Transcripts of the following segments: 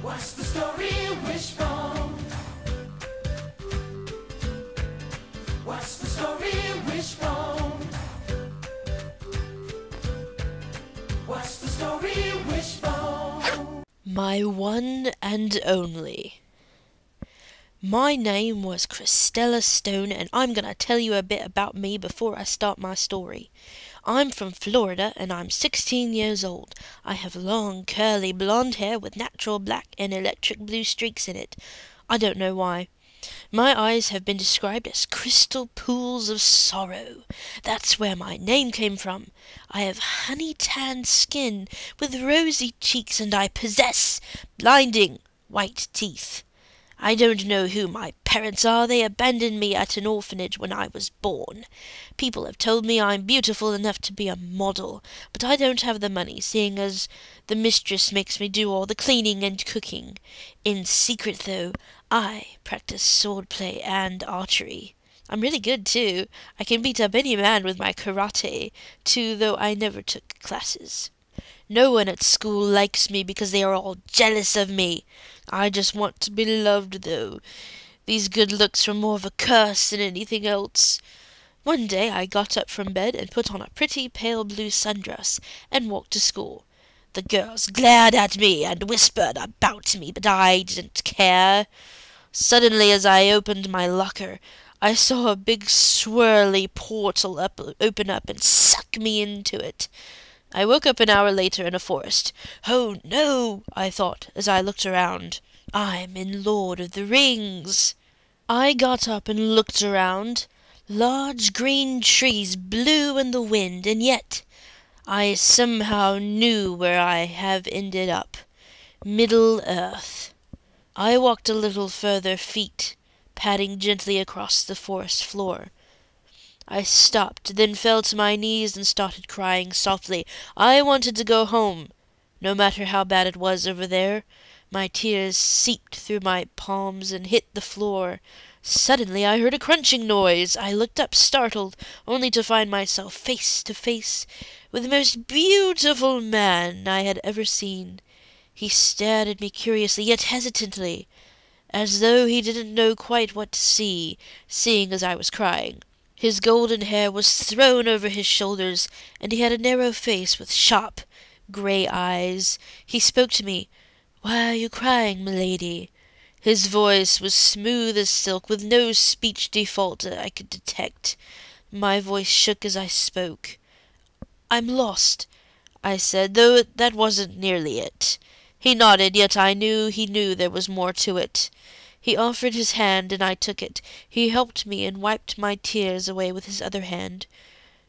What's the story, Wishbone? What's the story, Wishbone? What's the story, Wishbone? My one and only. My name was Christella Stone, and I'm gonna tell you a bit about me before I start my story. I'm from Florida, and I'm 16 years old. I have long, curly blonde hair with natural black and electric blue streaks in it. I don't know why. My eyes have been described as crystal pools of sorrow. That's where my name came from. I have honey-tanned skin with rosy cheeks, and I possess blinding white teeth. I don't know who my parents are. They abandoned me at an orphanage when I was born. People have told me I'm beautiful enough to be a model, but I don't have the money, seeing as the mistress makes me do all the cleaning and cooking. In secret, though, I practice swordplay and archery. I'm really good, too. I can beat up any man with my karate, too, though I never took classes. No one at school likes me because they are all jealous of me. I just want to be loved, though. These good looks are more of a curse than anything else. One day I got up from bed and put on a pretty pale blue sundress and walked to school. The girls glared at me and whispered about me, but I didn't care. Suddenly, as I opened my locker, I saw a big swirly portal open up and suck me into it. I woke up an hour later in a forest. Oh no, I thought as I looked around. I'm in Lord of the Rings. I got up and looked around. Large green trees blew in the wind, and yet I somehow knew where I have ended up. Middle Earth. I walked a little further, feet padding gently across the forest floor. I stopped, then fell to my knees and started crying softly. I wanted to go home, no matter how bad it was over there. My tears seeped through my palms and hit the floor. Suddenly I heard a crunching noise. I looked up, startled, only to find myself face to face with the most beautiful man I had ever seen. He stared at me curiously, yet hesitantly, as though he didn't know quite what to see, seeing as I was crying. His golden hair was thrown over his shoulders, and he had a narrow face with sharp, grey eyes. He spoke to me. "Why are you crying, milady?" His voice was smooth as silk, with no speech default I could detect. My voice shook as I spoke. "I'm lost," I said, though that wasn't nearly it. He nodded, yet I knew he knew there was more to it. He offered his hand, and I took it. He helped me and wiped my tears away with his other hand.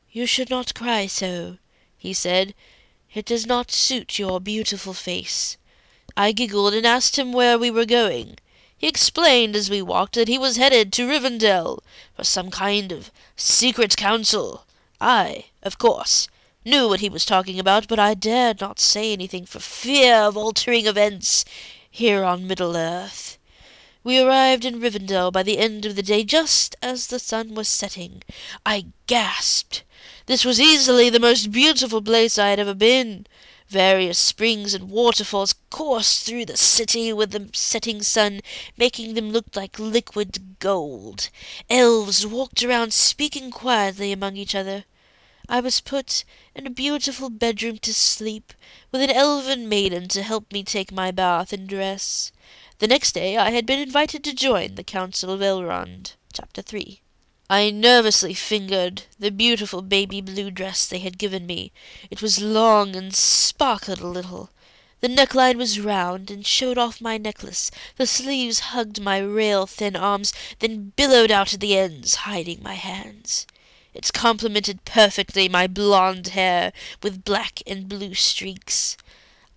"You should not cry so," he said. "It does not suit your beautiful face." I giggled and asked him where we were going. He explained as we walked that he was headed to Rivendell for some kind of secret council. I, of course, knew what he was talking about, but I dared not say anything for fear of altering events here on Middle-earth. We arrived in Rivendell by the end of the day, just as the sun was setting. I gasped. This was easily the most beautiful place I had ever been. Various springs and waterfalls coursed through the city with the setting sun, making them look like liquid gold. Elves walked around speaking quietly among each other. I was put in a beautiful bedroom to sleep, with an elven maiden to help me take my bath and dress. The next day I had been invited to join the Council of Elrond. Chapter 3. I nervously fingered the beautiful baby blue dress they had given me. It was long and sparkled a little. The neckline was round and showed off my necklace. The sleeves hugged my rail-thin arms, then billowed out at the ends, hiding my hands. It complemented perfectly my blonde hair with black and blue streaks.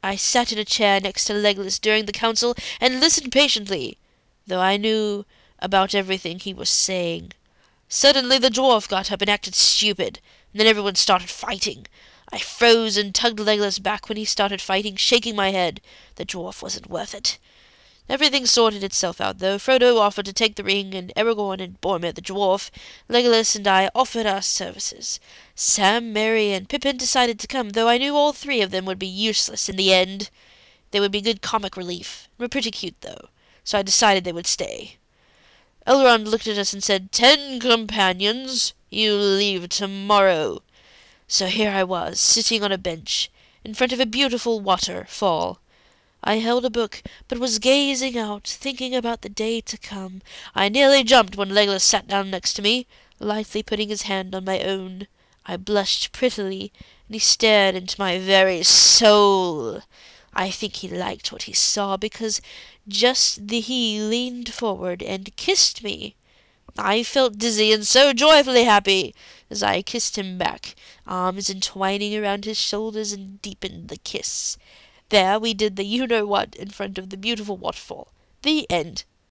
I sat in a chair next to Legolas during the council and listened patiently, though I knew about everything he was saying. Suddenly the dwarf got up and acted stupid, and then everyone started fighting. I froze and tugged Legolas back when he started fighting, shaking my head. The dwarf wasn't worth it. Everything sorted itself out, though. Frodo offered to take the ring, and Aragorn and Boromir the dwarf, Legolas and I offered our services. Sam, Merry, and Pippin decided to come, though I knew all three of them would be useless in the end. They would be good comic relief. We're pretty cute, though, so I decided they would stay. Elrond looked at us and said, 10 companions, you leave tomorrow. So here I was, sitting on a bench, in front of a beautiful waterfall. I held a book, but was gazing out, thinking about the day to come. I nearly jumped when Legolas sat down next to me, lightly putting his hand on my own. I blushed prettily, and he stared into my very soul. I think he liked what he saw, because he leaned forward and kissed me. I felt dizzy and so joyfully happy as I kissed him back, arms entwining around his shoulders, and deepened the kiss. There we did the you-know-what in front of the beautiful waterfall. The end.